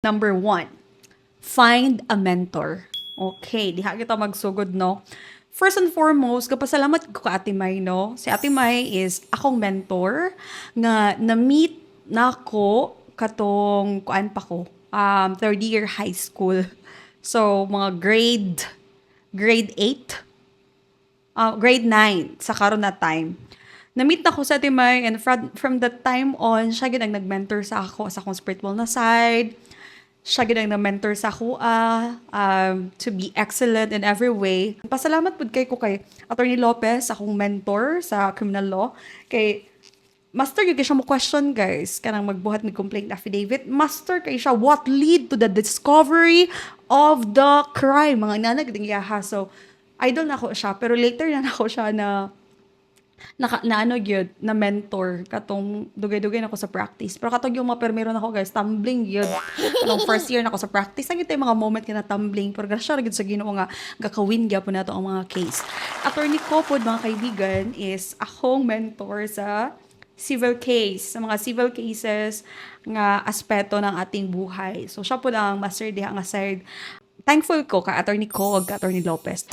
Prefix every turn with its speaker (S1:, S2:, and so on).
S1: Number 1, find a mentor. Okay, diha kita magsugod, no? First and foremost, kapasalamat ko ka Ate May, no? Si Ate May is akong mentor nga na-meet na ko katong kuan pa ko, third year high school. So, mga grade 8, grade 9 sa karon na time. Na-meet na ko sa Ate May, and from that time on, siya gid ang nag-mentor sa ako sa akong spiritual na side. Siya gid ang na-mentor sa ako to be excellent in every way. Pasalamat pud kay ko kay Attorney Lopez, akong mentor sa criminal law. Kay master yun kay siya mo question, guys, kanang magbuhat ng complaint affidavit. Master kay siya what lead to the discovery of the crime. Mga nanag ding yaha. So, idol na ako siya. Pero later na ako siya na ano gyud na mentor katong dugay-dugay nako sa practice. Pero katong yung mga permero nako, guys, tumbling gyud. Kanong first year nako sa practice, ang tay mga moment nga na tumbling, pero grasya ra gyud sa Ginoo nga gakawin gyapon nato ang mga case. Attorney ko pod, mga kaibigan, is akong mentor sa civil case, sa mga civil cases nga aspeto ng ating buhay. So siya pod ang master diha nga side. Thankful ko ka Attorney ko ug ka Attorney Lopez.